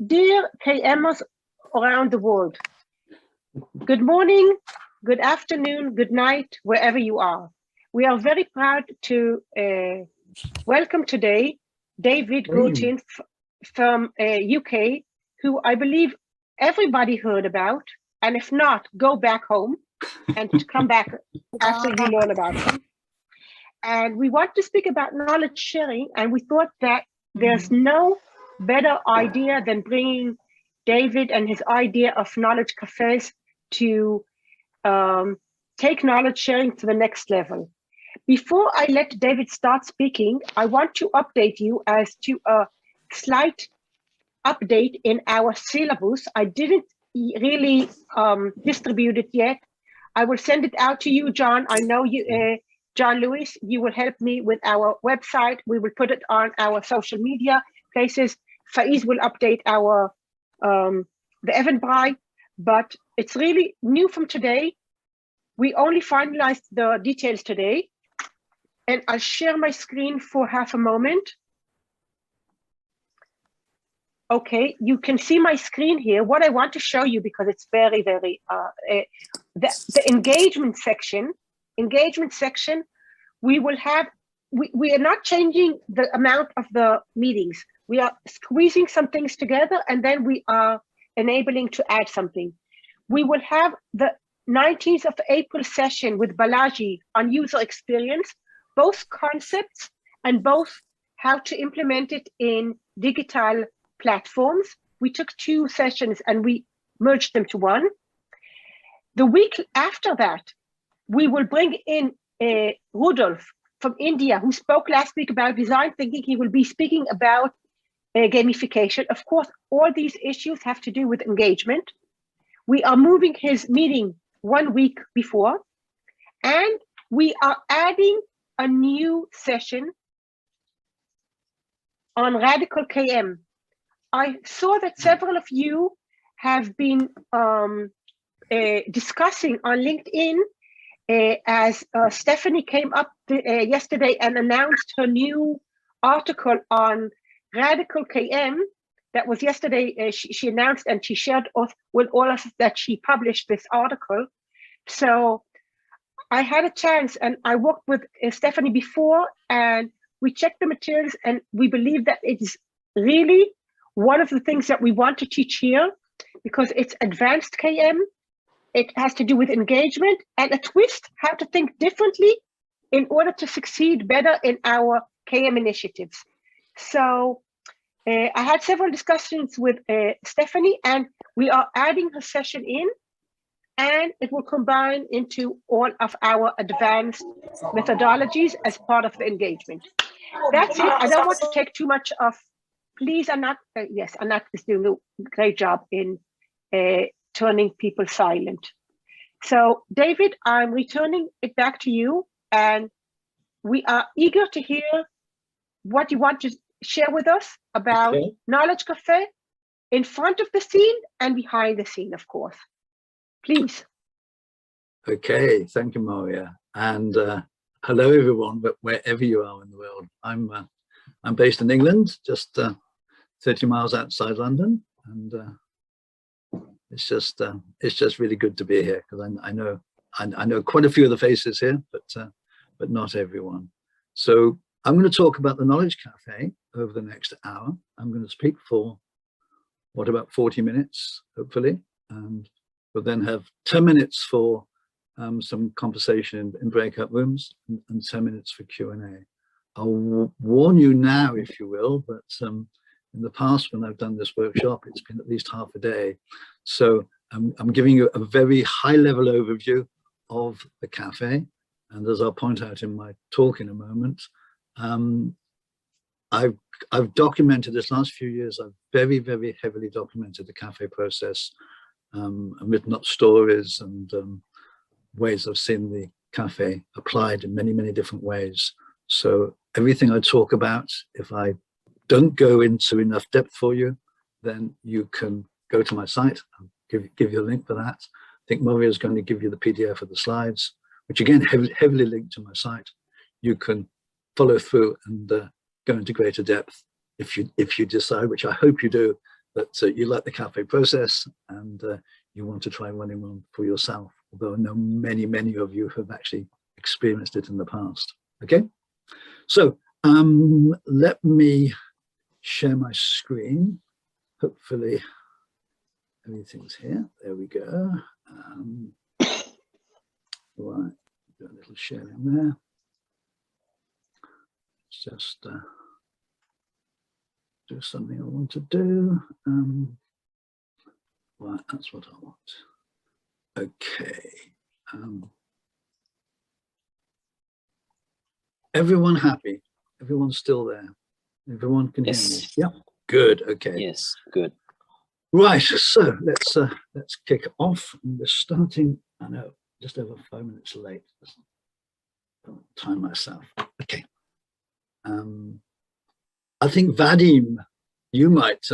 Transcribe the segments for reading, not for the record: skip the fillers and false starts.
Dear KMers around the world, good morning, good afternoon, good night, wherever you are. We are very proud to welcome today David Gaultin from UK, who I believe everybody heard about. And if not, go back home and come back after you learn about them. And we want to speak about knowledge sharing, and we thought that there's no better idea than bringing David and his idea of knowledge cafes to take knowledge sharing to the next level. Before I let David start speaking, I want to update you as to a slight update in our syllabus. I didn't really distribute it yet. I will send it out to you, John. I know you, John Lewis, you will help me with our website. We will put it on our social media places. Faiz will update our the Eventbrite, but it's really new from today. We only finalized the details today, and I'll share my screen for half a moment. Okay, you can see my screen here. What I want to show you, because it's very, very, the engagement section, we will have, we are not changing the amount of the meetings. We are squeezing some things together, and then we are enabling to add something. We will have the 19th of April session with Balaji on user experience, both concepts and both how to implement it in digital platforms. We took 2 sessions and we merged them to one. The week after that, we will bring in Rudolf from India, who spoke last week about design thinking. He will be speaking about gamification. Of course, all these issues have to do with engagement. We are moving his meeting 1 week before, and we are adding a new session on Radical KM. I saw that several of you have been discussing on LinkedIn as Stephanie came up yesterday and announced her new article on Radical KM. That was yesterday. She announced and she shared with all of us that she published this article. So I had a chance, and I worked with Stephanie before, and we checked the materials, and we believe that it is really one of the things that we want to teach here, because it's advanced KM. It has to do with engagement and a twist, how to think differently in order to succeed better in our KM initiatives. So I had several discussions with Stephanie, and we are adding her session in, and it will combine into all of our advanced methodologies as part of the engagement. That's it. I don't want to take too much of, please, Anat, yes, Anat is doing a great job in turning people silent. So David, I'm returning it back to you, and we are eager to hear what you want to share with us about Knowledge Cafe in front of the scene and behind the scene, of course. Please. Okay, thank you, Maria, and hello everyone, but wherever you are in the world. I'm based in England, just 30 miles outside London, and it's just really good to be here, because I know quite a few of the faces here, but not everyone. So I'm going to talk about the Knowledge Cafe over the next hour. I'm going to speak for about 40 minutes, hopefully, and we'll then have 10 minutes for some conversation in breakout rooms, and 10 minutes for Q&A. I'll warn you now, if you will, but in the past when I've done this workshop, it's been at least half a day. So I'm giving you a very high level overview of the cafe. And as I'll point out in my talk in a moment, I've documented this last few years. I've very, very heavily documented the cafe process, and written up stories and ways I've seen the cafe applied in many, many different ways. So everything I talk about, if I don't go into enough depth for you, then you can go to my site. I'll give you a link for that. I think Maria is going to give you the PDF of the slides, which again, heavily linked to my site. You can follow through and go into greater depth if you decide, which I hope you do, that you like the cafe process and you want to try running one for yourself, although I know many of you have actually experienced it in the past. Okay, so let me share my screen. Hopefully everything's here. There we go. Right, do a little sharing there. Just do something I want to do. Right, that's what I want. Okay. Everyone happy? Everyone's still there? Everyone can hear me? Yeah. Good. Okay. Yes. Good. Right. So let's kick off. And we're starting. I know, just over 5 minutes late. Don't time myself. Okay. I think Vadim, you might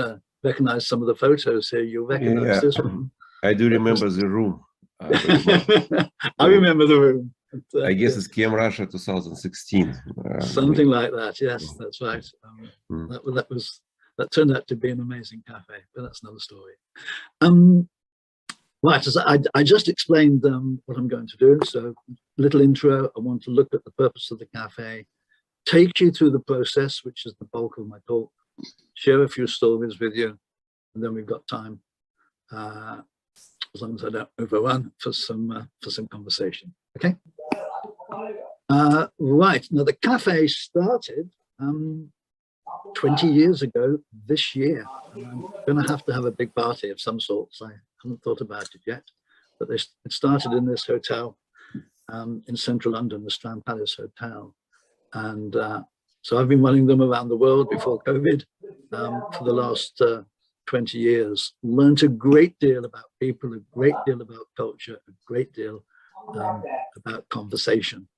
recognize some of the photos here. You'll recognize this one. I do remember the room. I remember the room. I guess it's Chem Russia 2016. Something like that. Yes, that's right. That turned out to be an amazing cafe, but that's another story. Right, as I just explained what I'm going to do. So, little intro. I want to look at the purpose of the cafe, take you through the process, which is the bulk of my talk, share a few stories with you, and then we've got time, as long as I don't overrun, for some conversation. Okay. Right, now the cafe started 20 years ago this year, and I'm going to have a big party of some sorts. I haven't thought about it yet, but it started in this hotel in central London, the Strand Palace Hotel. And so I've been running them around the world before COVID for the last 20 years. Learned a great deal about people, a great deal about culture, a great deal about conversation.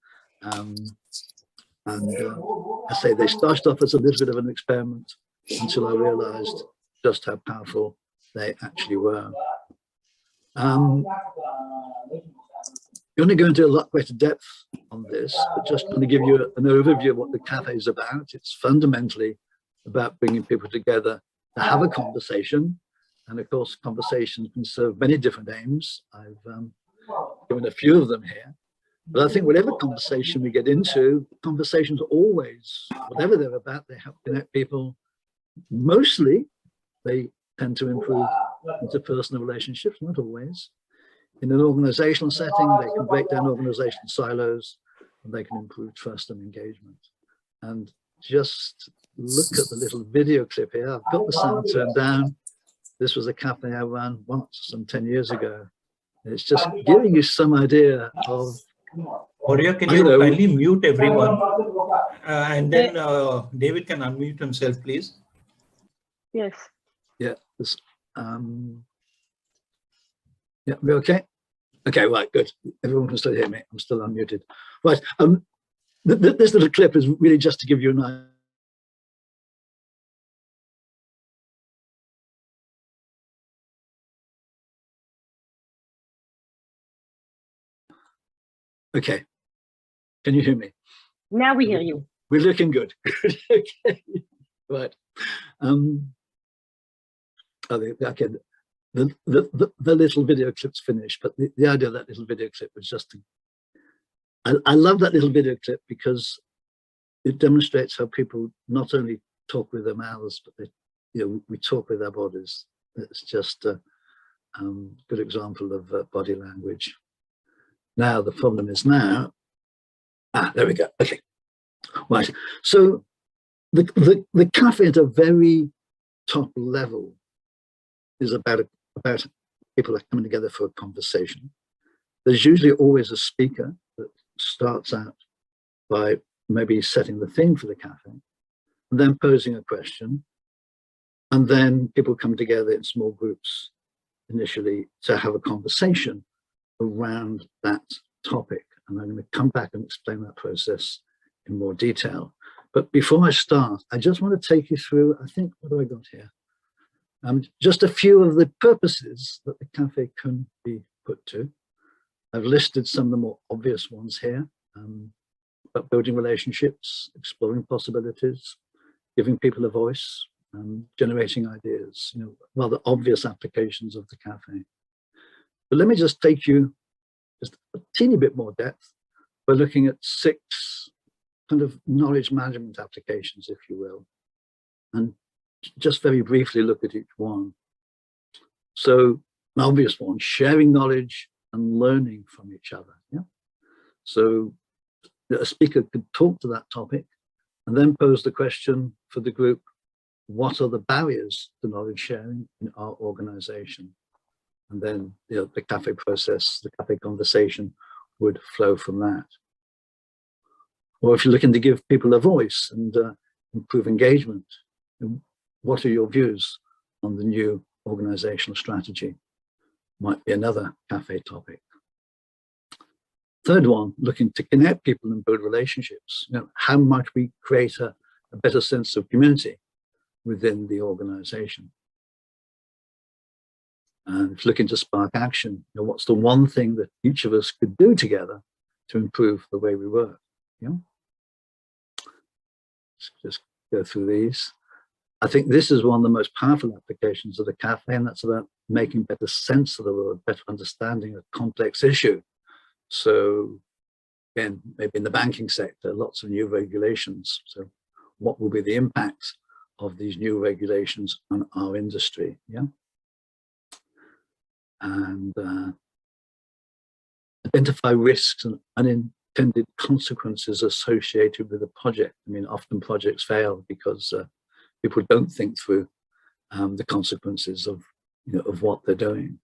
I say they started off as a little bit of an experiment until I realized just how powerful they actually were. I'm going to go into a lot greater depth on this, but just want to give you an overview of what the cafe is about. It's fundamentally about bringing people together to have a conversation. And of course, conversations can serve many different aims. I've given a few of them here. But I think whatever conversation we get into, conversations always, whatever they're about, they help connect people. Mostly, they tend to improve interpersonal relationships, not always. In an organizational setting, they can break down organizational silos, and they can improve trust and engagement. And just look at the little video clip here. I've got the sound turned down. This was a cafe I ran once, some 10 years ago. It's just giving you some idea of... Horia, can you kindly mute everyone? And then David can unmute himself, please. Yes. Yeah. This, yeah, we okay? Okay, right, good. Everyone can still hear me. I'm still unmuted. Right. This little clip is really just to give you an idea. Okay. Can you hear me? Now we hear you. We're looking good. Okay. Right. Okay. The little video clip's finished, but the idea of that little video clip was just to, I love that little video clip because it demonstrates how people not only talk with their mouths, but we talk with our bodies. It's just a good example of body language. Now the problem is there we go. Okay, right. So the cafe at a very top level is about people are coming together for a conversation. There's usually always a speaker that starts out by maybe setting the theme for the cafe, and then posing a question, and then people come together in small groups initially to have a conversation around that topic. And I'm going to come back and explain that process in more detail. But before I start, I just want to take you through, I think, what do I got here? Just a few of the purposes that the cafe can be put to. I've listed some of the more obvious ones here, about building relationships, exploring possibilities, giving people a voice, generating ideas, you know, rather obvious applications of the cafe. But let me just take you just a teeny bit more depth by looking at 6 kind of knowledge management applications, if you will, and just very briefly look at each one. So an obvious one, sharing knowledge and learning from each other. Yeah. So a speaker could talk to that topic and then pose the question for the group, what are the barriers to knowledge sharing in our organization? And then, you know, the cafe process, the cafe conversation would flow from that. Or if you're looking to give people a voice and improve engagement, what are your views on the new organizational strategy? Might be another cafe topic. Third one, looking to connect people and build relationships. You know, how might we create a better sense of community within the organization? And looking to spark action, you know, what's the one thing that each of us could do together to improve the way we work? You know? Let's just go through these. I think this is one of the most powerful applications of the cafe, and that's about making better sense of the world, better understanding a complex issue. So again, maybe in the banking sector, lots of new regulations. So what will be the impact of these new regulations on our industry? Yeah. And identify risks and unintended consequences associated with a project. I mean, often projects fail because people don't think through the consequences of, you know, of what they're doing.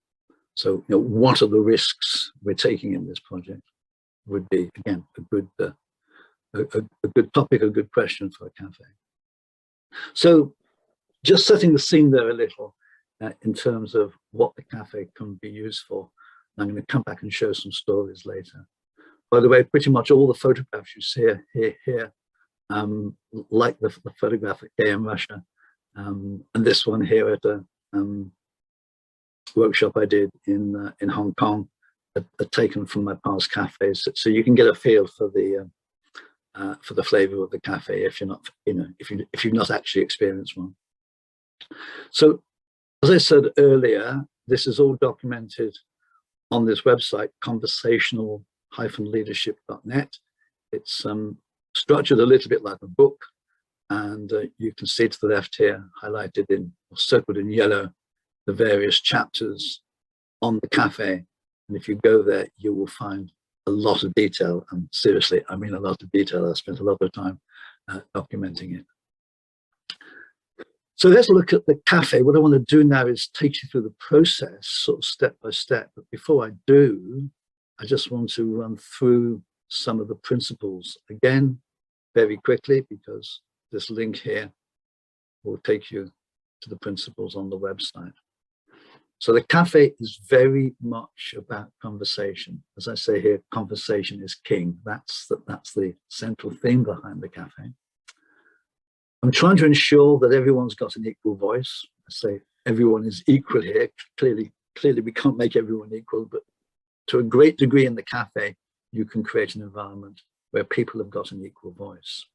So, you know, what are the risks we're taking in this project would be, again, a good topic, a good question for a cafe. So just setting the scene there a little in terms of what the cafe can be used for. I'm going to come back and show some stories later. By the way, pretty much all the photographs you see here, like the photograph at KM Russia, and this one here at a workshop I did in Hong Kong, are taken from my past cafes. So you can get a feel for the flavor of the cafe if you're not, you know, if you've not actually experienced one. So, as I said earlier, this is all documented on this website, conversational-leadership.net. It's structured a little bit like a book, and you can see to the left here, highlighted in, or circled in yellow, the various chapters on the cafe. And if you go there, you will find a lot of detail. And seriously, I mean a lot of detail. I spent a lot of time documenting it. So let's look at the cafe. What I want to do now is take you through the process, sort of step by step. But before I do, I just want to run through some of the principles again, very quickly, because this link here will take you to the principles on the website. So the cafe is very much about conversation. As I say here, conversation is king. That's the central theme behind the cafe. I'm trying to ensure that everyone's got an equal voice. I say everyone is equal here. Clearly we can't make everyone equal, but to a great degree in the cafe, you can create an environment where people have got an equal voice.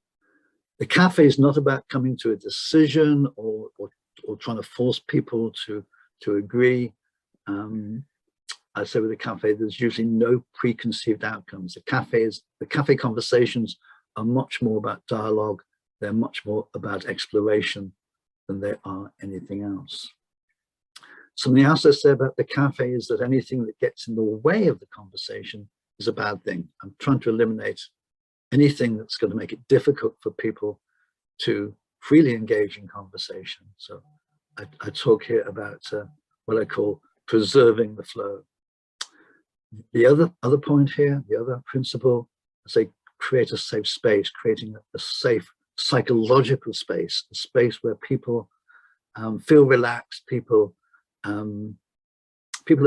The cafe is not about coming to a decision or trying to force people to agree. I say with the cafe, there's usually no preconceived outcomes. The cafe conversations are much more about dialogue. They're much more about exploration than they are anything else. Something else I say about the cafe is that anything that gets in the way of the conversation is a bad thing. I'm trying to eliminate anything that's going to make it difficult for people to freely engage in conversation. So I talk here about what I call preserving the flow. The other point here, the other principle, I say create a safe space, creating a safe psychological space, a space where people feel relaxed, people are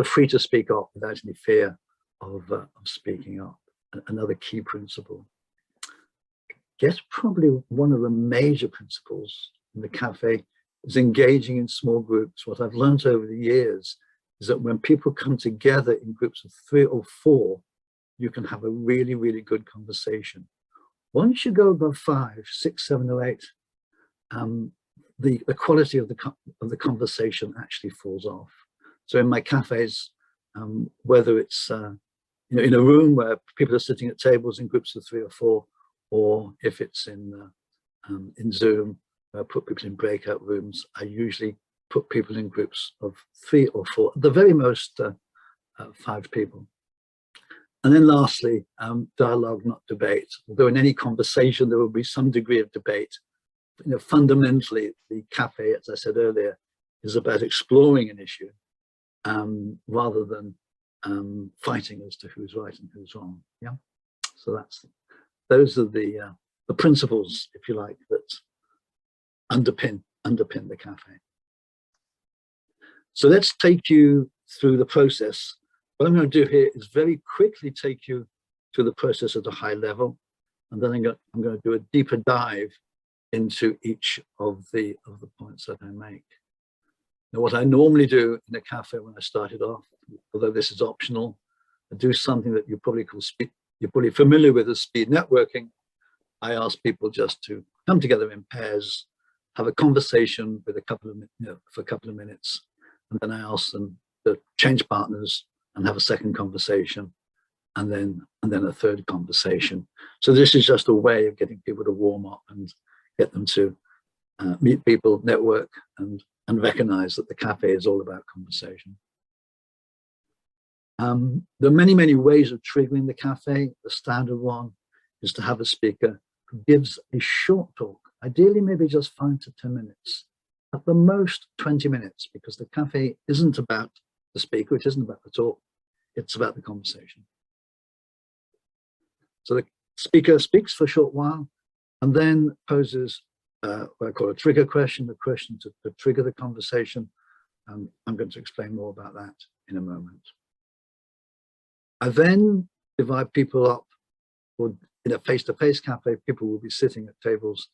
free to speak up without any fear of speaking up. Another key principle. I guess probably one of the major principles in the cafe is engaging in small groups. What I've learned over the years is that when people come together in groups of 3 or 4, you can have a really, really good conversation. Once you go above 5, 6, 7, or 8, the quality of the conversation actually falls off. So in my cafes, whether it's in a room where people are sitting at tables in groups of 3 or 4, or if it's in Zoom, I put people in breakout rooms. I usually put people in groups of 3 or 4, at the very most 5 people. And then lastly, dialogue, not debate. Although in any conversation, there will be some degree of debate. Fundamentally, the cafe, as I said earlier, is about exploring an issue rather than fighting as to who's right and who's wrong. Yeah. So those are the principles, if you like, that underpin the cafe. So let's take you through the process. What I'm going to do here is very quickly take you through the process at a high level, and then I'm going to do a deeper dive into each of the points that I make. Now, what I normally do in a cafe when I started off, although this is optional, I do something that you probably call you're probably familiar with as speed networking. I ask people just to come together in pairs, have a conversation with for a couple of minutes, and then I ask them to change partners and have a second conversation, and then a third conversation. So this is just a way of getting people to warm up and get them to meet people, network, and recognize that the cafe is all about conversation. There are many ways of triggering the cafe. The standard one is to have a speaker who gives a short talk, ideally maybe just 5 to 10 minutes, at the most 20 minutes, because the cafe isn't about the speaker, it isn't about the talk, it's about the conversation. So the speaker speaks for a short while and then poses what I call a trigger question, a question to trigger the conversation. I'm going to explain more about that in a moment. I then divide people up, or in a face-to-face cafe, people will be sitting at tables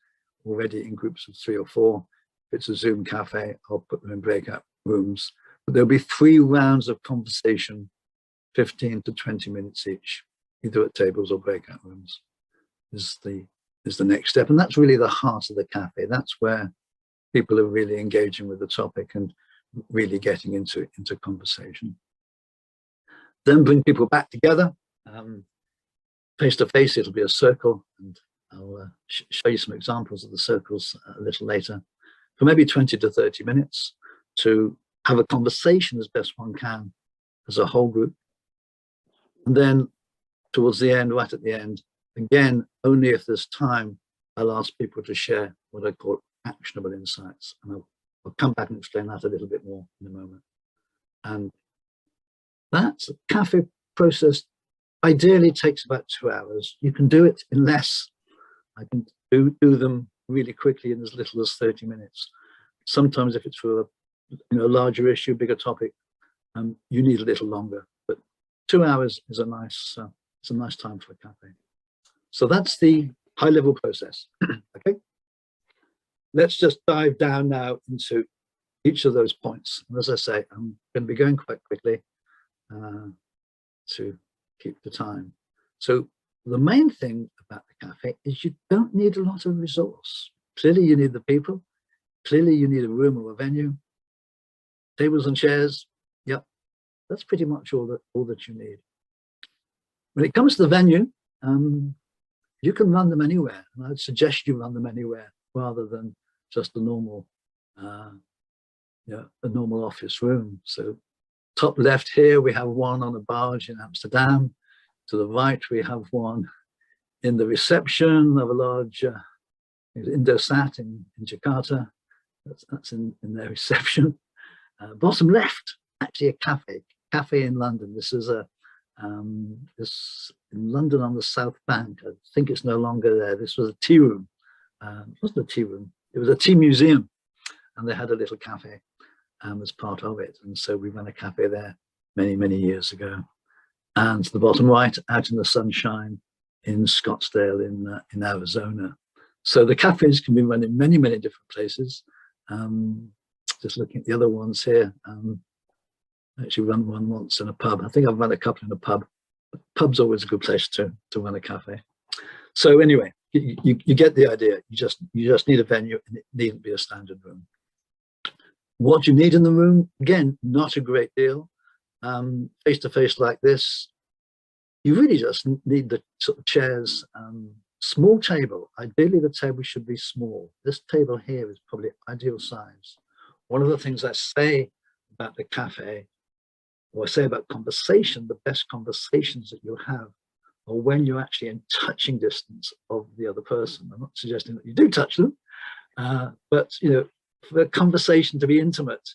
already in groups of 3 or 4. If it's a Zoom cafe, I'll put them in breakout rooms. But there'll be 3 rounds of conversation, 15 to 20 minutes each, either at tables or breakout rooms, is the next step. And that's really the heart of the cafe. That's where people are really engaging with the topic and really getting into conversation. Then bring people back together. Face to face, it'll be a circle, and I'll show you some examples of the circles a little later, for maybe 20 to 30 minutes to have a conversation as best one can as a whole group. And then towards the end, right at the end, again, only if there's time, I'll ask people to share what I call actionable insights. And I'll come back and explain that a little bit more in a moment. And that cafe process ideally takes about 2 hours. You can do it in less. I can do them really quickly in as little as 30 minutes. Sometimes if it's for a larger issue, bigger topic, you need a little longer. But 2 hours is a nice time for a cafe. So that's the high-level process. Okay, let's just dive down now into each of those points. And as I say, I'm going to be going quite quickly to keep the time. So the main thing about the cafe is you don't need a lot of resource. Clearly you need the people. Clearly you need a room or a venue, tables and chairs. Yep, that's pretty much all that you need. When it comes to the venue, you can run them anywhere, and I'd suggest you run them anywhere rather than just a normal office room. So top left here, we have one on a barge in Amsterdam. To the right, we have one in the reception of a large Indosat in Jakarta. That's in their reception. Bottom left, actually a cafe in London. This is this in London on the South Bank. I think it's no longer there. This was a tea room. It wasn't a tea room. It was a tea museum, and they had a little cafe as part of it. And so we ran a cafe there many years ago. And to the bottom right, out in the sunshine in Scottsdale in Arizona. So the cafes can be run in many different places. Just looking at the other ones here. I actually run one once in a pub. I think I've run a couple in a pub. Pub's always a good place to run a cafe. So anyway, you get the idea. You just need a venue, and it needn't be a standard room. What you need in the room, again, not a great deal. Face to face like this, you really just need the sort of chairs. Small table. Ideally, the table should be small. This table here is probably ideal size. One of the things I say about the cafe, or I say about conversation, the best conversations that you'll have are when you're actually in touching distance of the other person. I'm not suggesting that you do touch them, but you know, for a conversation to be intimate,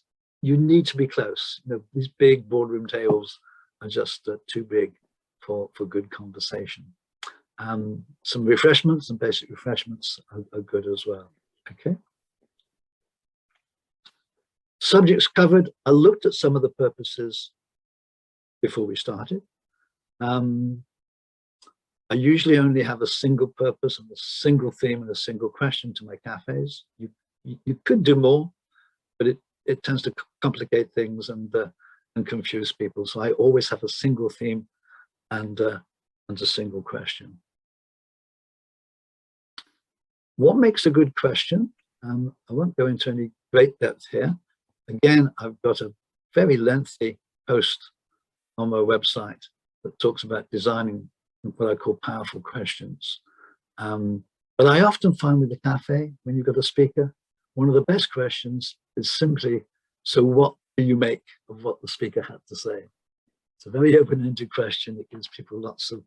you need to be close. You know, these big boardroom tables are just too big for good conversation. Some refreshments, some basic refreshments are good as well. Okay. Subjects covered. I looked at some of the purposes before we started. I usually only have a single purpose and a single theme and a single question to my cafes. You could do more, but it tends to complicate things and confuse people. So I always have a single theme and a single question. What makes a good question? I won't go into any great depth here. Again, I've got a very lengthy post on my website that talks about designing what I call powerful questions. But I often find with the cafe, when you've got a speaker, one of the best questions is simply, so what do you make of what the speaker had to say? It's a very open-ended question. It gives people lots of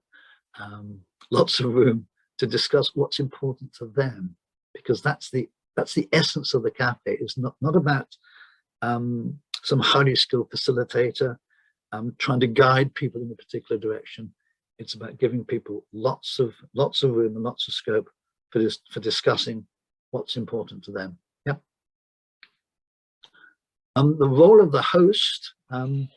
room to discuss what's important to them, because that's the essence of the cafe. It's not about some highly skilled facilitator trying to guide people in a particular direction. It's about giving people lots of room and lots of scope for discussing what's important to them. Yep. The role of the host, when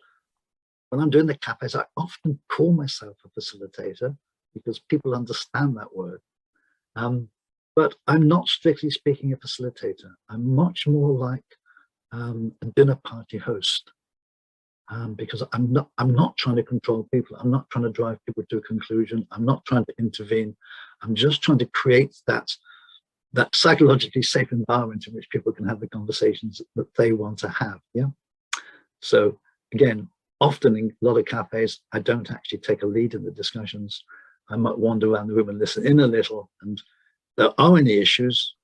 I'm doing the cafes, I often call myself a facilitator because people understand that word. But I'm not strictly speaking a facilitator. I'm much more like a dinner party host, because I'm not trying to control people. I'm not trying to drive people to a conclusion. I'm not trying to intervene. I'm just trying to create that psychologically safe environment in which people can have the conversations that they want to have. Yeah. So again, often in a lot of cafes, I don't actually take a lead in the discussions. I might wander around the room and listen in a little, and there are any issues,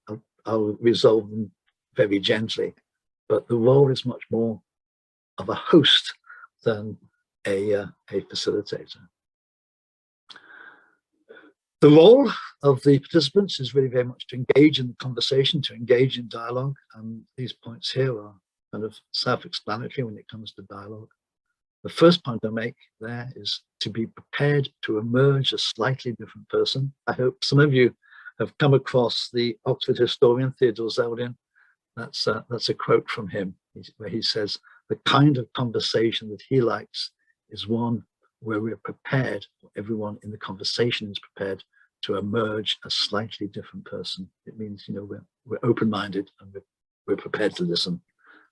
I'll resolve them very gently. But the role is much more of a host than a facilitator. The role of the participants is really very much to engage in the conversation, to engage in dialogue. These points here are kind of self-explanatory when it comes to dialogue. The first point I make there is to be prepared to emerge a slightly different person. I hope some of you have come across the Oxford historian Theodore Zeldin. That's a quote from him, where he says, the kind of conversation that he likes is one where we're prepared, or everyone in the conversation is prepared to emerge a slightly different person. It means, you know, we're open-minded and we're prepared to listen.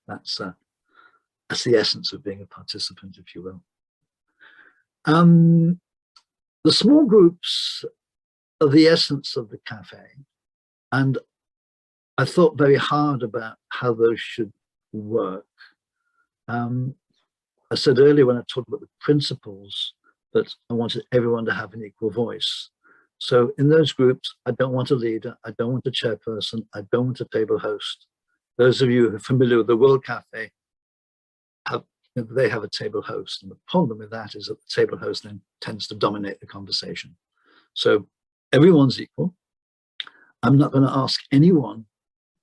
That's the essence of being a participant, if you will. The small groups are the essence of the cafe, and I thought very hard about how those should work. I said earlier when I talked about the principles that I wanted everyone to have an equal voice. So in those groups, I don't want a leader, I don't want a chairperson, I don't want a table host. Those of you who are familiar with the World Cafe, they have a table host. And the problem with that is that the table host then tends to dominate the conversation. So everyone's equal. I'm not going to ask anyone,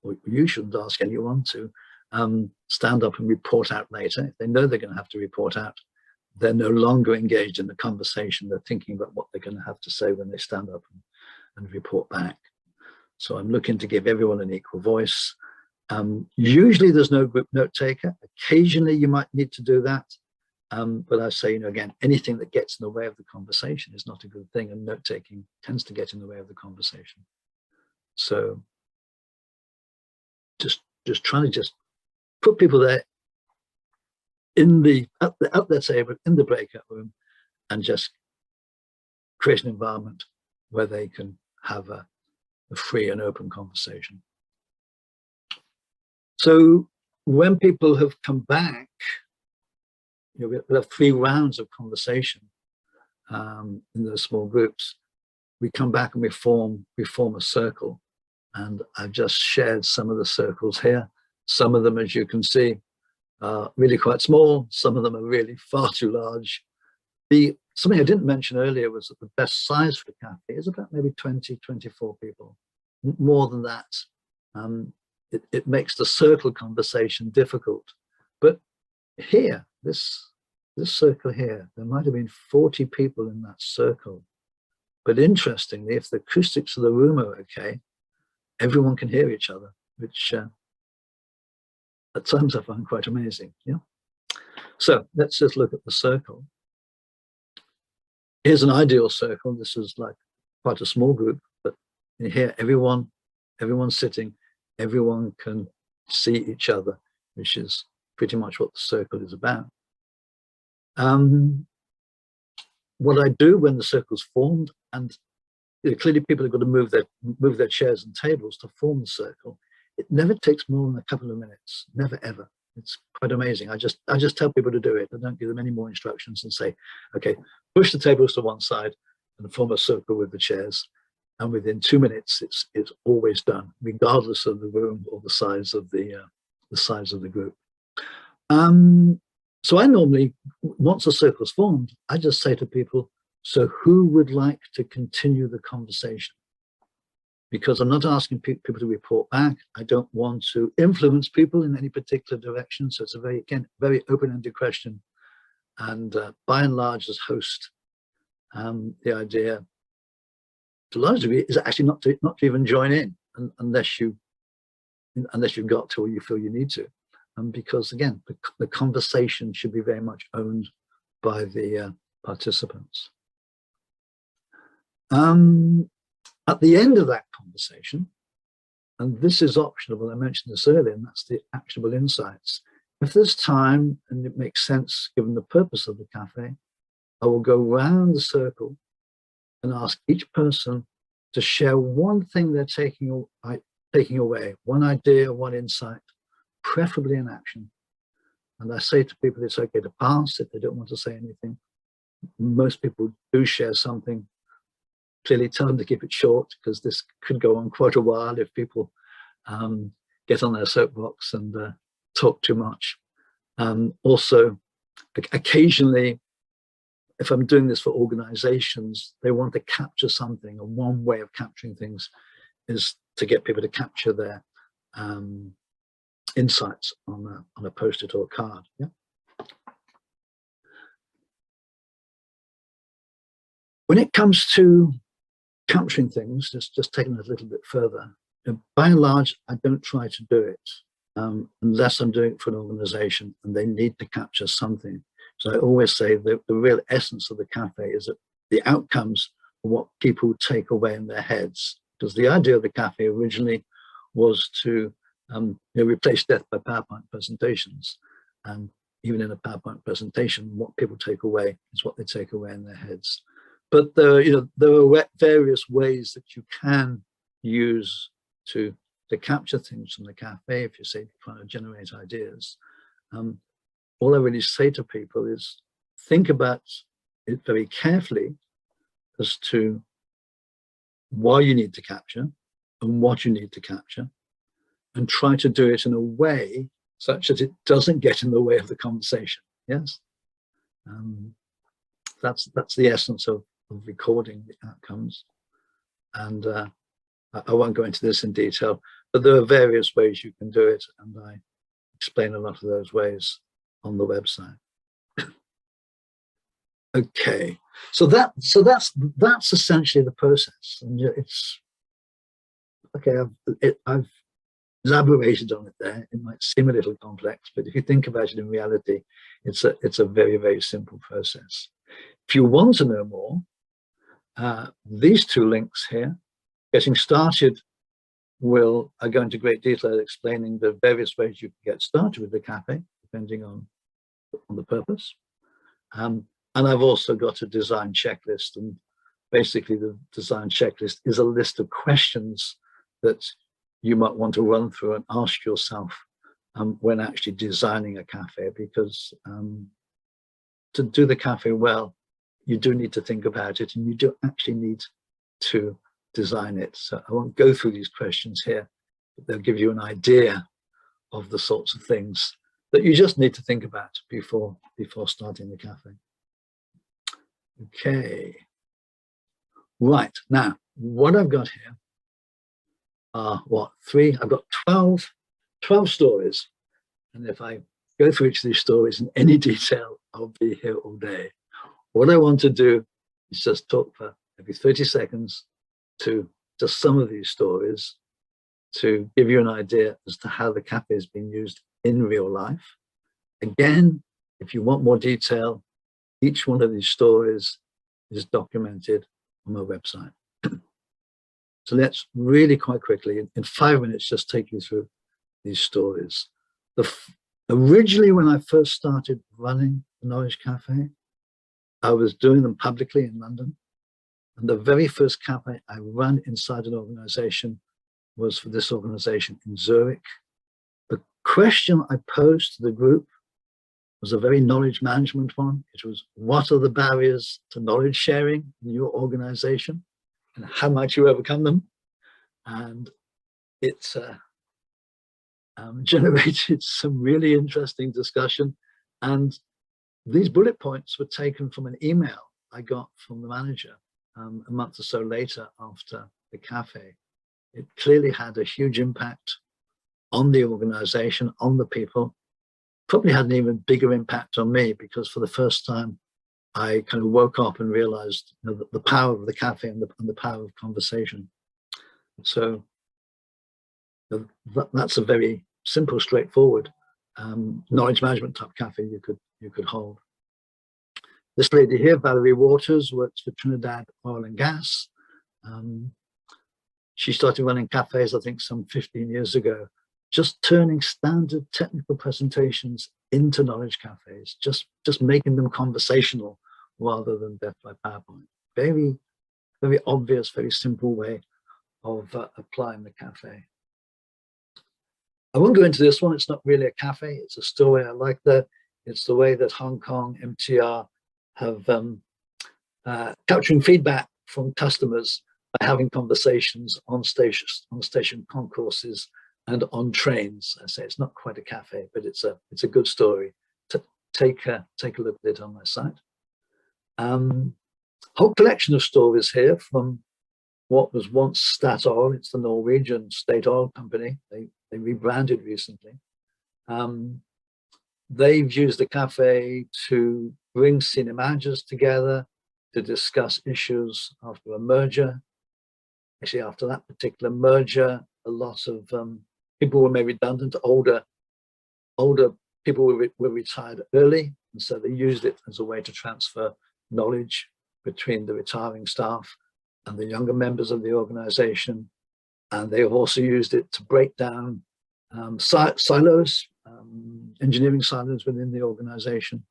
or you shouldn't ask anyone to stand up and report out later. If they know they're going to have to report out, they're no longer engaged in the conversation. They're thinking about what they're going to have to say when they stand up and report back. So I'm looking to give everyone an equal voice. Usually there's no group note taker. Occasionally you might need to do that. But I say, you know, again, anything that gets in the way of the conversation is not a good thing, and note taking tends to get in the way of the conversation. So just trying to put people there in at their table, in the breakout room, and just create an environment where they can have a a free and open conversation. So when people have come back, we have 3 rounds of conversation in those small groups. We come back and we form a circle. And I've just shared some of the circles here. Some of them, as you can see, are really quite small. Some of them are really far too large. Something I didn't mention earlier was that the best size for a cafe is about maybe 20, 24 people. More than that, it makes the circle conversation difficult. But here, this circle here, there might have been 40 people in that circle. But interestingly, if the acoustics of the room are okay, everyone can hear each other, which at times I find quite amazing. Yeah. So let's just look at the circle. Here's an ideal circle. This is like quite a small group, but in here, everyone's sitting, everyone can see each other, which is pretty much what the circle is about. What I do when the circle's formed, and clearly people have got to move their chairs and tables to form the circle. It never takes more than a couple of minutes, never ever. It's quite amazing. I just tell people to do it. I don't give them any more instructions and say, okay, push the tables to one side and form a circle with the chairs. And within 2 minutes, it's always done, regardless of the room or the size of the group. So I normally, once a circle is formed, I just say to people, so who would like to continue the conversation? Because I'm not asking people to report back. I don't want to influence people in any particular direction. So it's a very open-ended question. And by and large, as host, the idea, to a large degree, is actually not to even join in unless you've got to or you feel you need to. Because again, the conversation should be very much owned by the participants. At the end of that conversation, and this is optional, I mentioned this earlier, and that's the actionable insights. If there's time and it makes sense, given the purpose of the cafe, I will go round the circle and ask each person to share one thing they're taking away, one idea, one insight, preferably an action. And I say to people, it's okay to pass if they don't want to say anything. Most people do share something. Clearly tell them to keep it short, because this could go on quite a while if people get on their soapbox and talk too much. Also, occasionally, if I'm doing this for organizations, they want to capture something, and one way of capturing things is to get people to capture their insights on a post-it or a card. Yeah. When it comes to capturing things, just taking it a little bit further, by and large, I don't try to do it unless I'm doing it for an organization and they need to capture something. So I always say that the real essence of the cafe is that the outcomes are what people take away in their heads. Because the idea of the cafe originally was to replace death by PowerPoint presentations. And even in a PowerPoint presentation, what people take away is what they take away in their heads. But there are various ways that you can use to capture things from the cafe. If you say trying to generate ideas, all I really say to people is think about it very carefully as to why you need to capture and what you need to capture, and try to do it in a way such that it doesn't get in the way of the conversation. Yes, that's the essence of recording the outcomes. And I won't go into this in detail, but there are various ways you can do it, and I explain a lot of those ways on the website. Okay, so that's essentially the process, and it's okay. I've elaborated on it there. It might seem a little complex, but if you think about it in reality, it's a very, very simple process. If you want to know more, these 2 links here, Getting Started, I go into great detail explaining the various ways you can get started with the cafe, depending on the purpose. And I've also got a design checklist, and basically the design checklist is a list of questions that you might want to run through and ask yourself when actually designing a cafe, because to do the cafe well, you do need to think about it, and you do actually need to design it. So I won't go through these questions here, but they'll give you an idea of the sorts of things that you just need to think about before starting the cafe. Okay. Right, now what I've got here are I've got 12 stories. And if I go through each of these stories in any detail, I'll be here all day. What I want to do is just talk for maybe 30 seconds to just some of these stories to give you an idea as to how the cafe is being used in real life. Again, if you want more detail, each one of these stories is documented on my website. So let's really quite quickly, in 5 minutes, just take you through these stories. Originally, when I first started running the Knowledge Cafe, I was doing them publicly in London. And the very first cafe I ran inside an organization was for this organization in Zurich. The question I posed to the group was a very knowledge management one. It was, what are the barriers to knowledge sharing in your organization, and how might you overcome them? And it's generated some really interesting discussion. And these bullet points were taken from an email I got from the manager a month or so later after the cafe. It clearly had a huge impact on the organization, on the people. Probably had an even bigger impact on me, because for the first time, I kind of woke up and realized, you know, the power of the cafe and the power of conversation. So that's a very simple, straightforward knowledge management type cafe you could hold. This lady here, Valerie Waters, works for Trinidad Oil and Gas. She started running cafes, I think, some 15 years ago, just turning standard technical presentations into knowledge cafes, just making them conversational rather than death by PowerPoint. Very, very obvious, very simple way of applying the cafe. I won't go into this one. It's not really a cafe. It's a story I like that. It's the way that Hong Kong MTR have capturing feedback from customers by having conversations on station concourses and on trains. I say it's not quite a cafe, but it's a good story. To take a look at it on my site. Whole collection of stories here from what was once Statoil. It's the Norwegian state oil company. They rebranded recently. They've used the cafe to bring senior managers together to discuss issues after a merger. Actually, after that particular merger, a lot of people were made redundant. Older people were retired early, and so they used it as a way to transfer knowledge between the retiring staff and the younger members of the organization. And they have also used it to break down silos, engineering silos within the organization,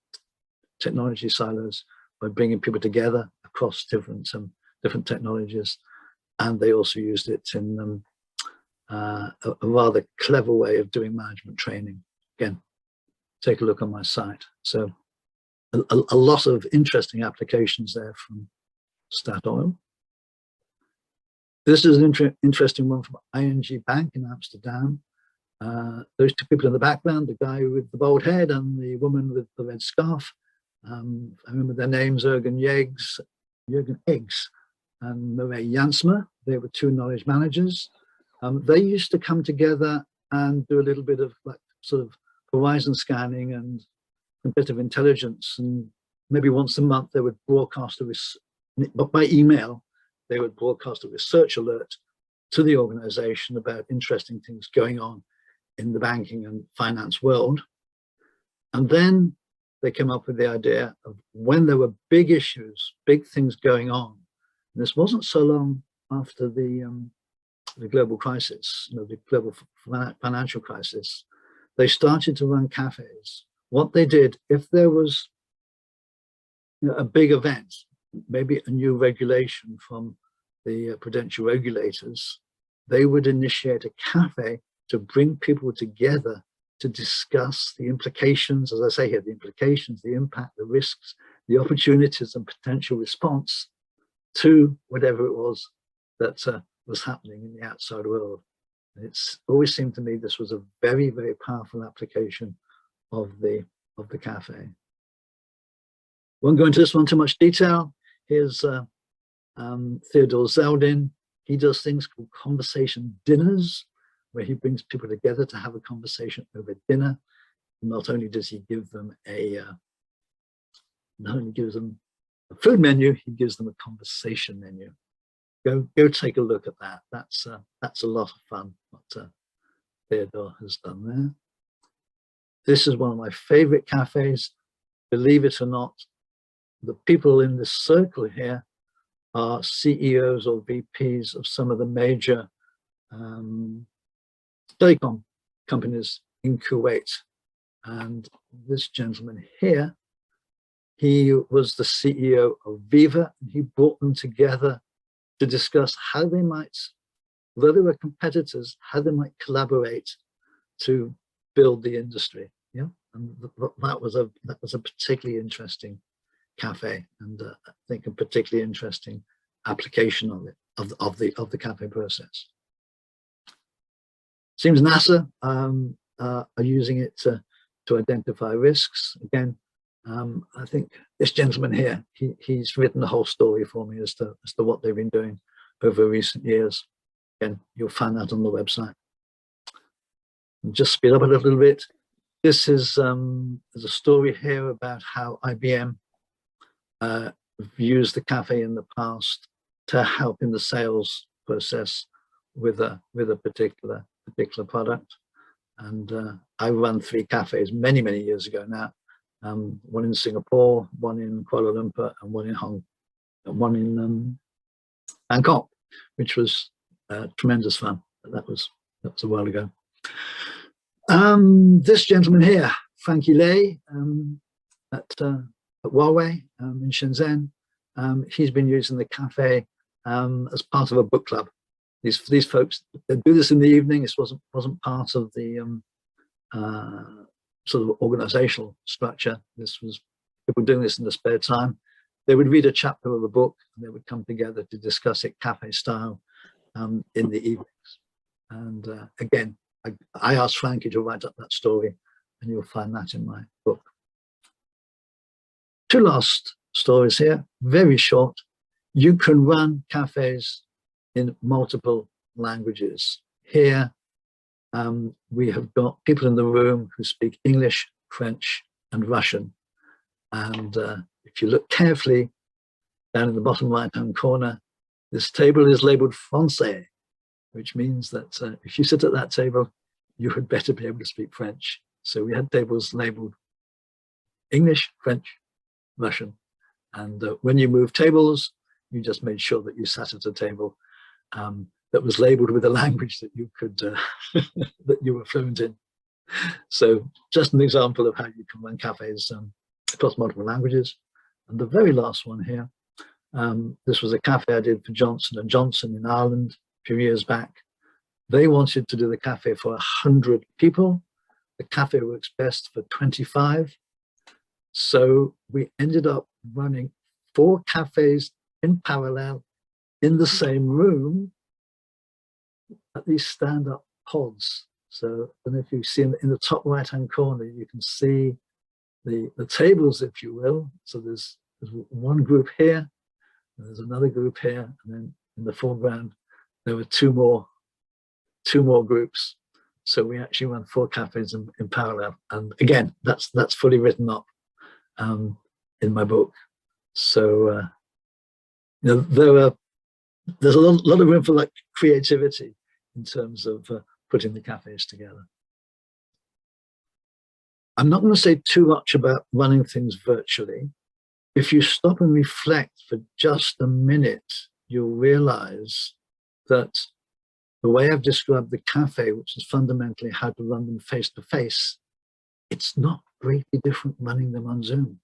technology silos, by bringing people together across different technologies. And they also used it in a rather clever way of doing management training. Again, take a look on my site. So a lot of interesting applications there from Statoil. This is an interesting one from ING Bank in Amsterdam. Those two people in the background, the guy with the bald head and the woman with the red scarf. I remember their names, Jürgen Eggs and Marie Jansma. They were two knowledge managers. They used to come together and do a little bit of like sort of horizon scanning and competitive intelligence. And maybe once a month they would broadcast by email, they would broadcast a research alert to the organization about interesting things going on in the banking and finance world. And then they came up with the idea of when there were big issues, big things going on. And this wasn't so long after the global crisis, the global financial crisis. They started to run cafes. What they did, if there was a big event, maybe a new regulation from the prudential regulators, they would initiate a cafe to bring people together to discuss the implications, as I say here, the implications, the impact, the risks, the opportunities and potential response to whatever it was that was happening in the outside world. And it's always seemed to me this was a very, very powerful application of the cafe. Won't go into this one too much detail. Here's Theodore Zeldin. He does things called conversation dinners, where he brings people together to have a conversation over dinner. Not only does he give them not only gives them a food menu, he gives them a conversation menu. Go take a look at that. That's a lot of fun what Theodore has done there. This is one of my favorite cafes. Believe it or not, the people in this circle here are CEOs or VPs of some of the major telecom companies in Kuwait. And this gentleman here, he was the CEO of Viva, and he brought them together to discuss how they might, though they were competitors, how they might collaborate to build the industry. Yeah, and that was a particularly interesting cafe, and I think a particularly interesting application of it, of the cafe process. Seems NASA are using it to identify risks. Again, I think this gentleman here, he's written the whole story for me as to what they've been doing over recent years. Again, you'll find that on the website. And just speed up a little bit. This is there's a story here about how IBM used the cafe in the past to help in the sales process with a particular product. And I ran 3 cafes many years ago now. One in Singapore, one in Kuala Lumpur, and one in Bangkok, which was tremendous fun. But that was a while ago. This gentleman here, Frankie Lei, at Huawei in Shenzhen, he's been using the cafe as part of a book club. These folks, they do this in the evening. This wasn't part of the sort of organizational structure. This was people doing this in their spare time. They would read a chapter of a book and they would come together to discuss it cafe style in the evenings. And again, I asked Frankie to write up that story, and you'll find that in my book. 2 last stories here, very short. You can run cafes in multiple languages. Here, we have got people in the room who speak English, French, and Russian. And if you look carefully down in the bottom right-hand corner, this table is labeled Français, which means that if you sit at that table, you had better be able to speak French. So we had tables labeled English, French, Russian. And when you move tables, you just made sure that you sat at a table that was labeled with a language that you could, that you were fluent in. So just an example of how you can run cafes across multiple languages. And the very last one here, this was a cafe I did for Johnson & Johnson in Ireland a few years back. They wanted to do the cafe for 100 people. The cafe works best for 25. So we ended up running 4 cafes in parallel in the same room at these stand-up pods. So, and if you see in the top right-hand corner, you can see the tables, if you will. So there's one group here, and there's another group here, and then in the foreground, there were two more groups. So we actually ran 4 cafes in parallel. And again, that's fully written up in my book. So you know, there's a lot of room for like creativity in terms of putting the cafes together. I'm not going to say too much about running things virtually. If you stop and reflect for just a minute, you'll realize that the way I've described the cafe, which is fundamentally how to run them face to face, it's not greatly different running them on Zoom.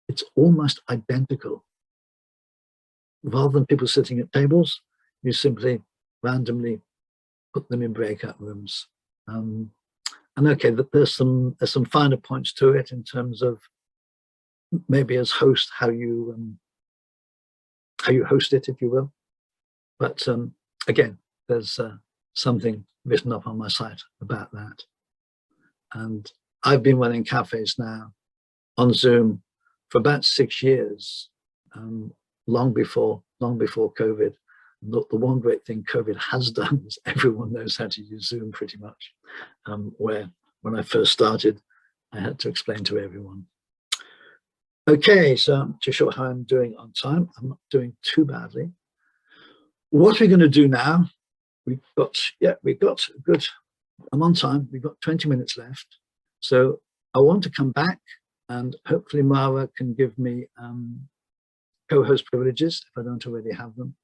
It's almost identical. rather than people sitting at tables, you simply randomly put them in breakout rooms. And okay, there's some finer points to it in terms of maybe as host how you host it, if you will. But again, there's something written up on my site about that. And I've been running cafes now on Zoom for about 6 years, long before COVID. The one great thing COVID has done is everyone knows how to use Zoom pretty much, where when I first started, I had to explain to everyone. Okay, so I'm too sure how I'm doing on time. I'm not doing too badly. What we're going to do now, we've got good, I'm on time. We've got 20 minutes left. So I want to come back and hopefully Mara can give me co-host privileges if I don't already have them.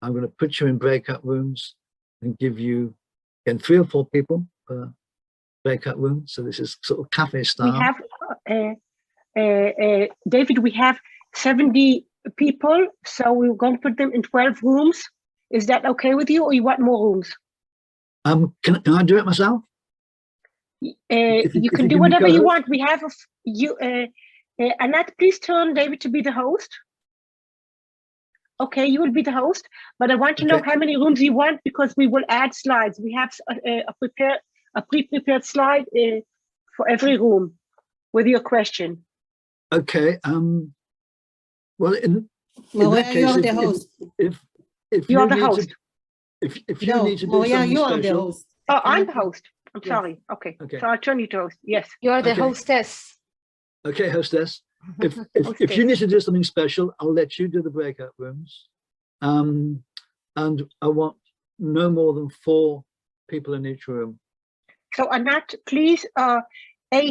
I'm going to put you in breakout rooms and give you, again, 3 or 4 people per breakout room. So this is sort of cafe style. We have, David, we have 70 people, so we're going to put them in 12 rooms. Is that okay with you, or you want more rooms? Can I do it myself? You can do whatever you want. We have Annette, please turn David to be the host. Okay, you will be the host, but I want to know how many rooms you want, because we will add slides. We have a pre-prepared slide for every room with your question. Okay. Well, in that case, you're the host. If you're the host. If you need to do something you are special, the host. Oh, I'm the host. I'm sorry. Okay. So I'll turn you to host. Yes. You are the hostess. Okay, hostess. If you need to do something special, I'll let you do the breakout rooms. And I want no more than 4 people in each room. So Annette, please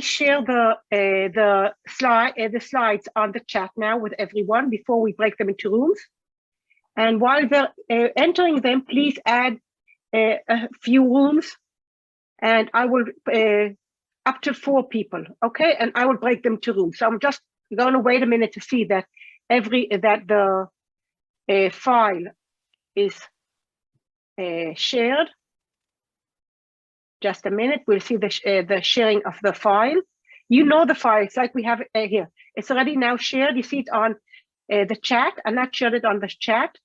share the slides on the chat now with everyone before we break them into rooms. And while they're entering them, please add a few rooms, and I will up to 4 people, okay? And I will break them to rooms. So I'm just going to wait a minute to see that the file is shared. Just a minute, we'll see the sharing of the file. You know the file, it's like we have it here. It's already now shared. You see it on the chat. I'm not shared it on the chat.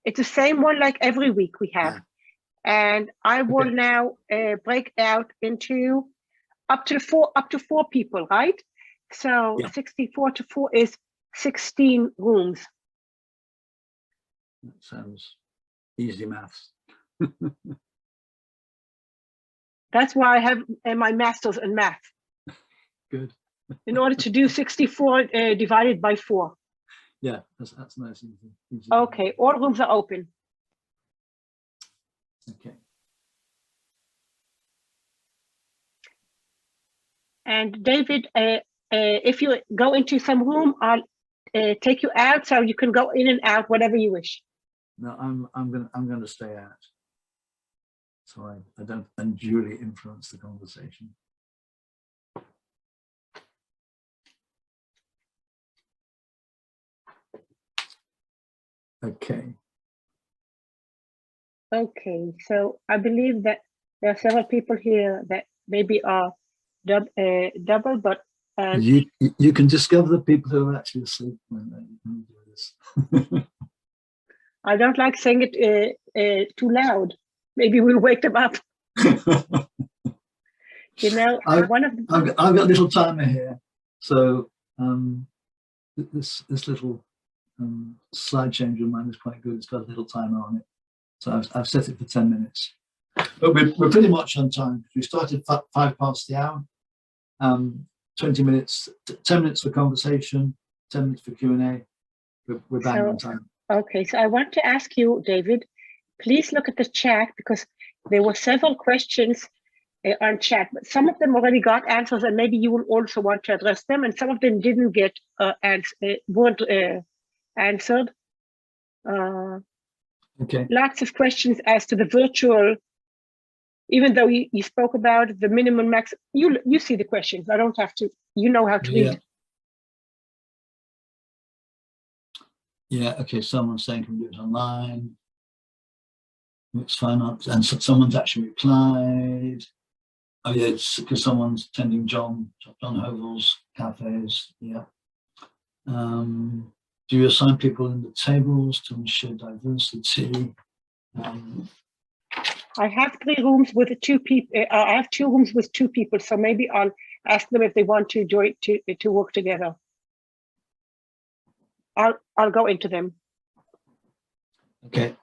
It's the same one like every week we have. And I will now break out into up to 4 people, right? So 64 to 4 is 16 rooms. That sounds easy maths. That's why I have my master's in math. Good. In order to do 64 divided by 4. Yeah, that's nice. Easy. Okay, all rooms are open. Okay. And David, if you go into some room, I'll take you out, so you can go in and out whatever you wish. No, I'm gonna stay out, so I don't unduly influence the conversation. Okay. Okay, so I believe that there are several people here that maybe are double, but you can discover the people who are actually asleep when you do this. I don't like saying it too loud. Maybe we'll wake them up. You know, I've got a little timer here, so this little slide changer of mine is quite good. It's got a little timer on it, so I've set it for 10 minutes. But we're pretty much on time. We started 5 past the hour. 20 minutes, 10 minutes for conversation, 10 minutes for Q&A. We're bang on time. Okay, so I want to ask you, David, please look at the chat, because there were several questions on chat, but some of them already got answers, and maybe you will also want to address them, and some of them didn't get weren't answered. Okay. Lots of questions as to the virtual, even though you spoke about the minimum max. You see the questions. I don't have to. You know how to read. Yeah, okay, someone's saying can do it online. It's fine, and so someone's actually replied. Oh yeah, it's because someone's attending John Hovel's cafes. Yeah. Do you assign people in the tables to ensure diversity? I have 3 rooms with 2 people. I have 2 rooms with 2 people, so maybe I'll ask them if they want to join to work together. I'll go into them. Okay.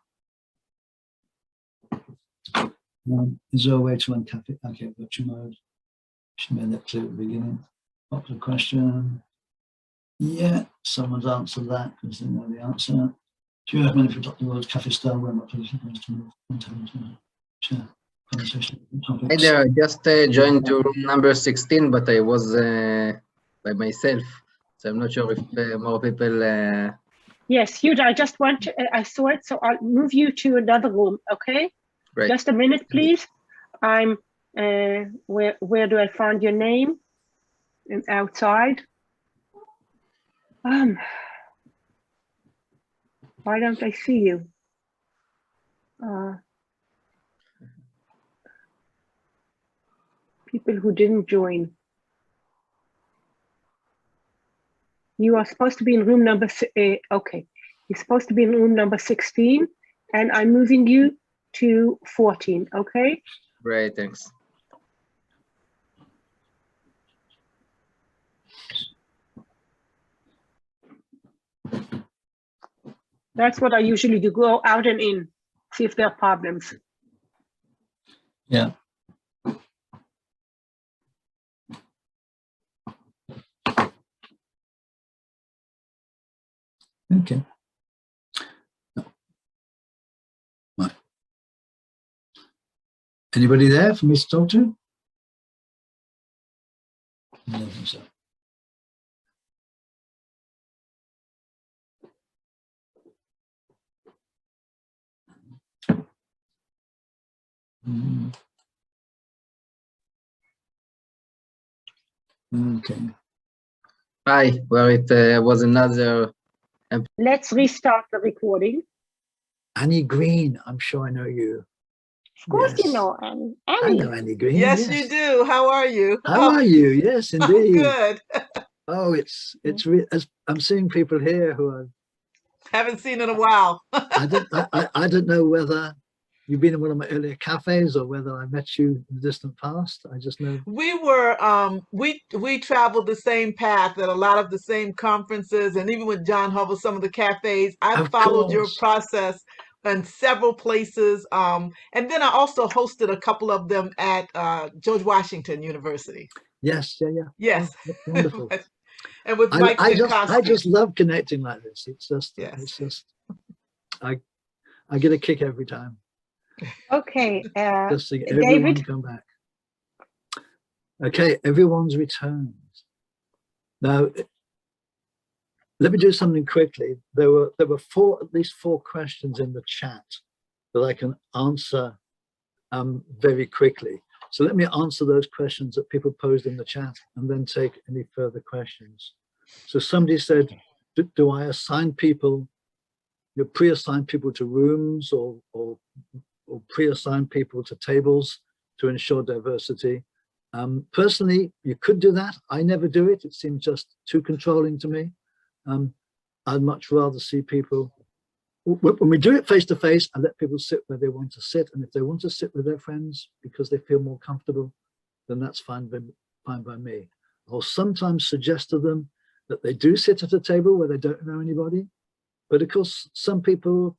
Is there a way to uncap it? Okay, virtual mode. Should have made that clear at the beginning. Popular question. Yeah, someone's answered that because they know the answer. Do you recommend if you adopt the world cafe style where not to share conversation topics? Hi there, I just joined to room number 16, but I was by myself, so I'm not sure if more people. Yes, Huda, I just want to, I saw it, so I'll move you to another room, okay? Right. Just a minute, please. I'm, where do I find your name? And outside. Why don't I see you? People who didn't join. You are supposed to be in room number, okay. You're supposed to be in room number 16, and I'm moving you to 14, okay? Right, thanks. That's what I usually do, go out and in, see if there are problems. Yeah. Okay. Right. Anybody there for me to talk to? I don't think so. Okay. Hi, where it was another. Let's restart the recording. Annie Green, I'm sure I know you. Of course Yes. you know Annie. I Annie. know Annie Green. Yes, you do. How are you? How are you? Yes, indeed. Good. Oh, it's as I'm seeing people here who are. Haven't seen in a while. I don't know whether you've been in one of my earlier cafes or whether I met you in the distant past. I just know. We were we traveled the same path at a lot of the same conferences, and even with John Hubble, some of the cafes. I Of followed your course. process in several places. And then I also hosted a couple of them at George Washington University. Yes, yeah. Yes. Oh, wonderful. And with Mike I just love connecting like this. It's just, yes. It's just, I get a kick every time. Okay, Just seeing everyone David. come back. Okay, everyone's returned. Now, let me do something quickly. There were at least four questions in the chat that I can answer very quickly. So let me answer those questions that people posed in the chat and then take any further questions. So somebody said, do I assign people, pre-assign people to rooms or pre-assign people to tables to ensure diversity? Personally, you could do that. I never do it. It seems just too controlling to me. I'd much rather see people, when we do it face to face, I let people sit where they want to sit. And if they want to sit with their friends because they feel more comfortable, then that's fine by me. I'll sometimes suggest to them that they do sit at a table where they don't know anybody. But of course, some people,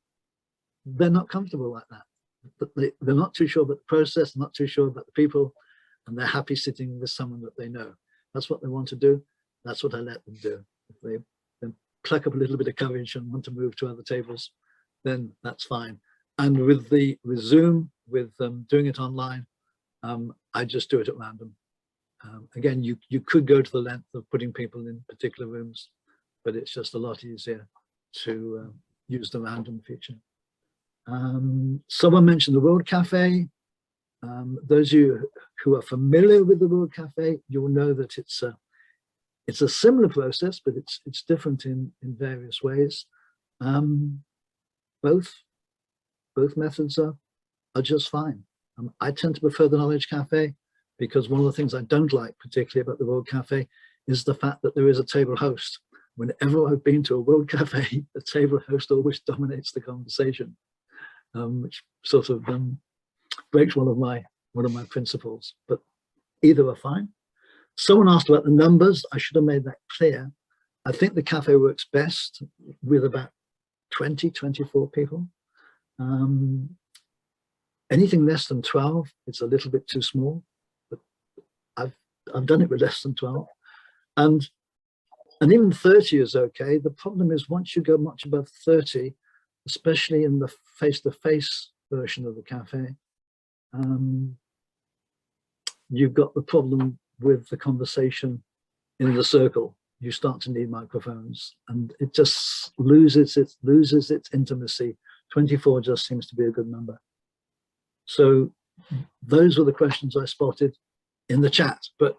they're not comfortable like that. But they're not too sure about the process, not too sure about the people, and they're happy sitting with someone that they know. That's what they want to do. That's what I let them do. If they then pluck up a little bit of courage and want to move to other tables, then that's fine. And with Zoom, with doing it online, I just do it at random. Again, you could go to the length of putting people in particular rooms, but it's just a lot easier to use the random feature. Someone mentioned the World Cafe. Those of you who are familiar with the World Cafe, you'll know that it's a similar process, but it's different in various ways. Both methods are just fine. I tend to prefer the Knowledge Cafe because one of the things I don't like particularly about the World Cafe is the fact that there is a table host. Whenever I've been to a World Cafe, the table host always dominates the conversation, which sort of breaks one of my principles. But either are fine. Someone asked about the numbers. I should have made that clear. I think the cafe works best with about 20, 24 people. Anything less than 12, it's a little bit too small, but I've done it with less than 12. And even 30 is okay. The problem is once you go much above 30, especially in the face-to-face version of the cafe, you've got the problem with the conversation in the circle. You start to need microphones and it just loses its intimacy. 24 just seems to be a good number. So those were the questions I spotted in the chat, but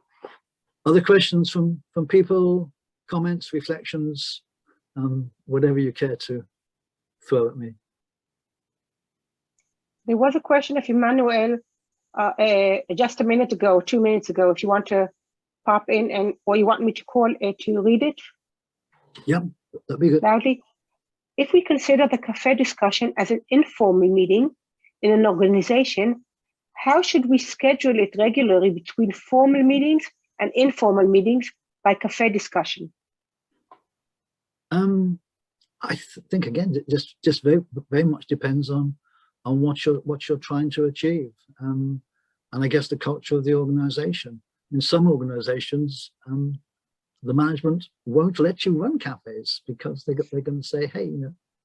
other questions from people, comments, reflections, whatever you care to throw at me. There was a question of Emmanuel just a minute ago, 2 minutes ago, if you want to pop in or you want me to call to read it. Yeah, that'd be good. Loudly. If we consider the cafe discussion as an informal meeting in an organization, how should we schedule it regularly between formal meetings and informal meetings by cafe discussion? I think again, it just very much depends on what you're trying to achieve, and I guess the culture of the organization. In some organizations, the management won't let you run cafes because they're going to say, hey,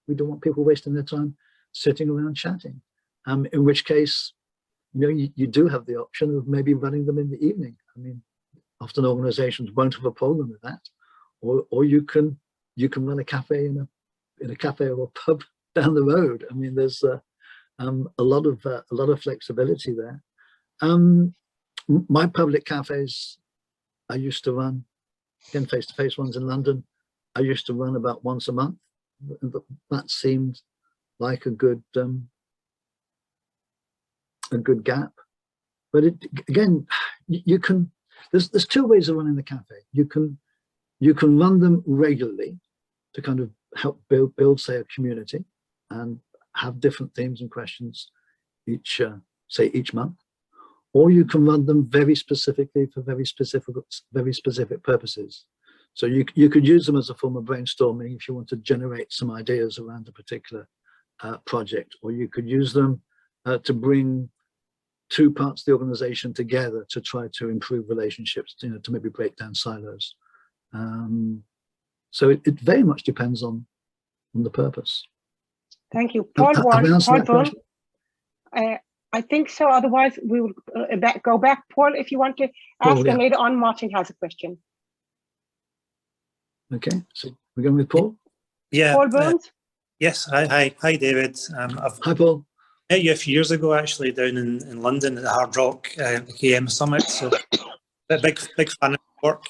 we don't want people wasting their time sitting around chatting. In which case, you do have the option of maybe running them in the evening. I mean, often organizations won't have a problem with that, or you can run a cafe in a cafe or a pub down the road. I mean, there's a lot of flexibility there. My public cafes I used to run, again, face-to-face ones in London, I used to run about once a month. That seemed like a good gap. But again, you can. There's two ways of running the cafe. You can run them regularly to kind of help build say a community and have different themes and questions each month, or you can run them very specifically for very specific purposes. So you could use them as a form of brainstorming if you want to generate some ideas around a particular project, or you could use them to bring two parts of the organization together to try to improve relationships, to maybe break down silos. So it very much depends on the purpose. Thank you. Paul Brown. I think so. Otherwise, we will go back. Paul, if you want to ask, and later on, Martin has a question. Okay, so we're going with Paul? Yeah. Paul Burns? Yes. Hi, David. Hi, Paul. Met you a few years ago, actually, down in London at the Hard Rock KM Summit. So, big fan of your work.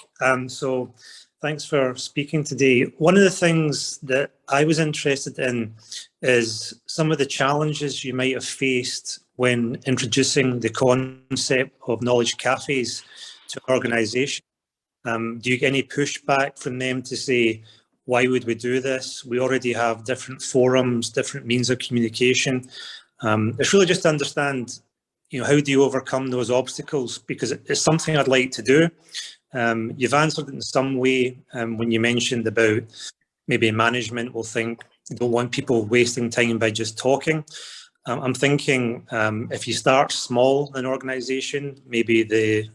So, thanks for speaking today. One of the things that I was interested in is some of the challenges you might have faced when introducing the concept of knowledge cafes to an organisation. Do you get any pushback from them to say, why would we do this? We already have different forums, different means of communication. It's really just to understand, how do you overcome those obstacles? Because it's something I'd like to do. You've answered it in some way when you mentioned about maybe management will think you don't want people wasting time by just talking. I'm thinking if you start small in an organisation, maybe the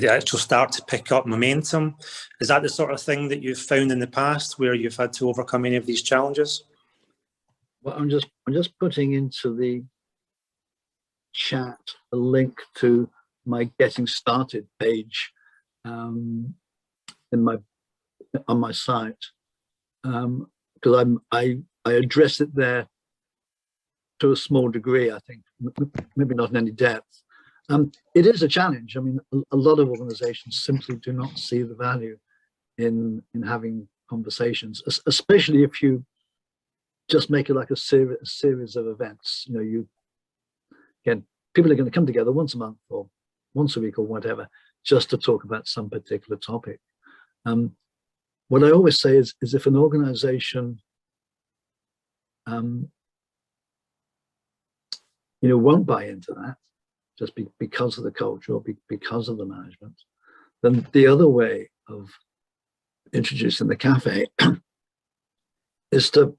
actual start to pick up momentum. Is that the sort of thing that you've found in the past where you've had to overcome any of these challenges? Well, I'm just putting into the chat a link to my getting started page on my site, because I address it there to a small degree. I think maybe not in any depth. It is a challenge. I mean, a lot of organizations simply do not see the value in having conversations, especially if you just make it like a series of events. You know, again, people are going to come together once a month or once a week or whatever, just to talk about some particular topic. What I always say is if an organization, you know, won't buy into that, just because of the culture or because of the management, then the other way of introducing the cafe is to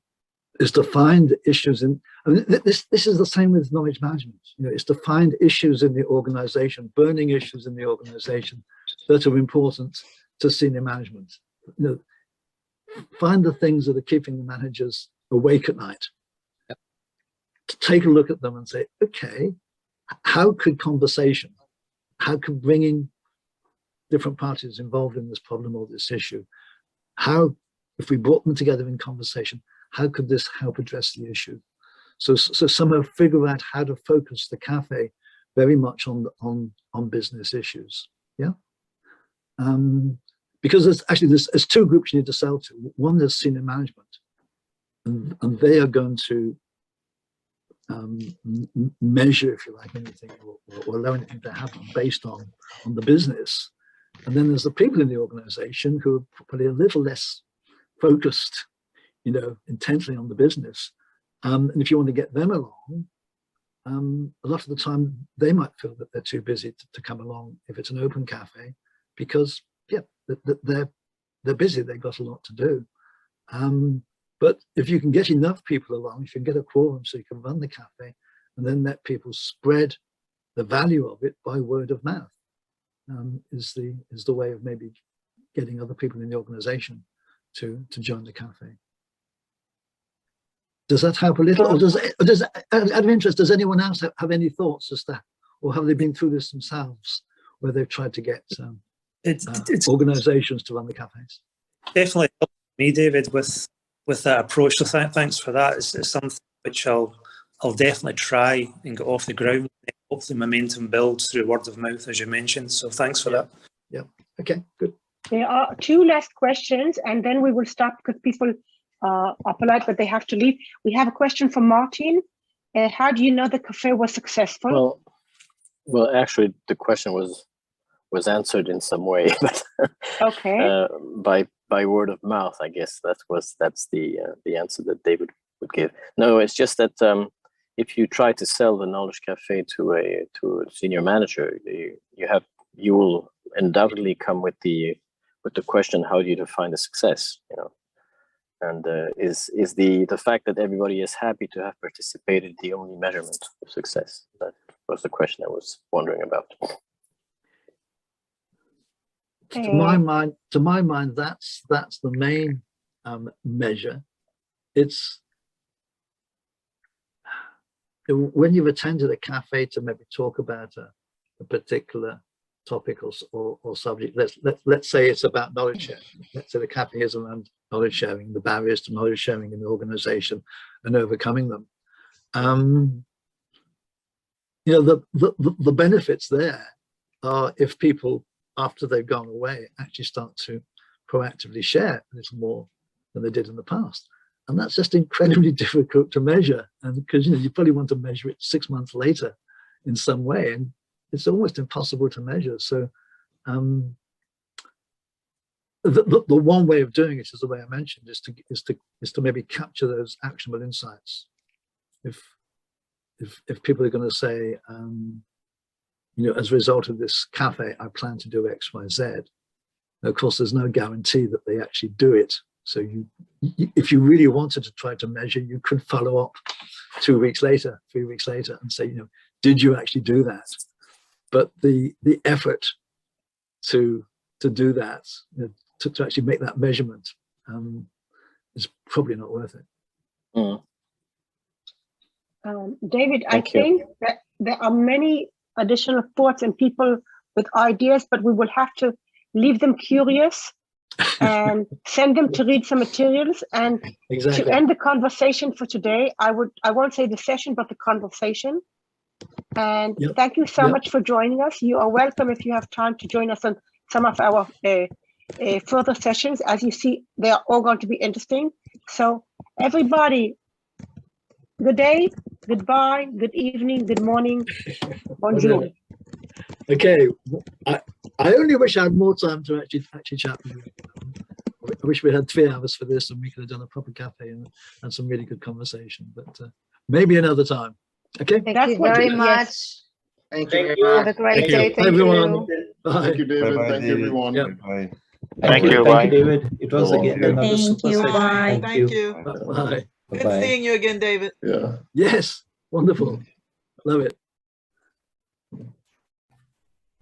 find issues in, I mean, this is the same with knowledge management. You know, it's to find issues in the organization, burning issues in the organization that are important to senior management. You know, find the things that are keeping the managers awake at night. To take a look at them and say, okay, how could bringing different parties involved in this problem or this issue, if we brought them together in conversation, how could this help address the issue? So somehow figure out how to focus the cafe very much on business issues. Yeah. Because there's two groups you need to sell to. One is senior management, and they are going to measure, if you like, anything or allow anything to happen based on the business. And then there's the people in the organization who are probably a little less focused, you know, intensely on the business. And if you want to get them along, a lot of the time they might feel that they're too busy to come along if it's an open cafe, because they're busy, they've got a lot to do. But if you can get enough people along, if you can get a quorum so you can run the cafe and then let people spread the value of it by word of mouth, is the way of maybe getting other people in the organization to join the cafe. Does that help a little? Or does out of interest, does anyone else have any thoughts as to, or have they been through this themselves, where they've tried to get it's organizations to run the cafes? Definitely helped me, David, with that approach. So thanks for that. It's something which I'll definitely try and get off the ground. Hopefully momentum builds through word of mouth, as you mentioned. So thanks for that. Yeah. Okay, good. There are two last questions, and then we will stop because people are polite, but they have to leave. We have a question from Martin. How do you know the cafe was successful? Well, actually, the question was answered in some way, but okay. By word of mouth, I guess that's the answer that David would give. No, it's just that if you try to sell the Knowledge Cafe to a senior manager, you will undoubtedly come with the question, how do you define the success? You know, and is the fact that everybody is happy to have participated the only measurement of success? That was the question I was wondering about. To my mind, that's the main measure. It's when you've attended a cafe to maybe talk about a particular topic or subject. Let's say it's about knowledge sharing. Let's say the cafe is around knowledge sharing, the barriers to knowledge sharing in the organization, and overcoming them. You know, the benefits there are if people, after they've gone away, actually start to proactively share a little more than they did in the past. And that's just incredibly difficult to measure. And because, you know, you probably want to measure it 6 months later in some way, and it's almost impossible to measure. So the one way of doing it is the way I mentioned, is to maybe capture those actionable insights. If people are going to say, you know, as a result of this cafe, I plan to do X, Y, Z. Now, of course, there's no guarantee that they actually do it. So if you really wanted to try to measure, you could follow up 2 weeks later, 3 weeks later, and say, you know, did you actually do that? But the effort to do that, you know, to actually make that measurement, is probably not worth it. Mm. David, I think that there are many additional thoughts and people with ideas, but we will have to leave them curious and send them to read some materials. And exactly. To end the conversation for today, I won't say the session, but the conversation. And thank you so much for joining us. You are welcome if you have time to join us on some of our further sessions. As you see, they are all going to be interesting. So everybody, good day, goodbye, good evening, good morning, bonjour. Okay, I only wish I had more time to actually chat with you. I wish we had 3 hours for this and we could have done a proper cafe and had some really good conversation, but maybe another time. Okay. Thank you very much. Thank you very Have a much. great Thank you. day. Thank everyone. you. Bye. Thank you, David. Bye-bye, Thank you, David. everyone. Yep. Bye. Thank you, David. It was You're again welcome. another Thank super you, session. bye. Thank you. Bye. Good Bye-bye. seeing you again, David. Yeah. Yes, wonderful. Love it.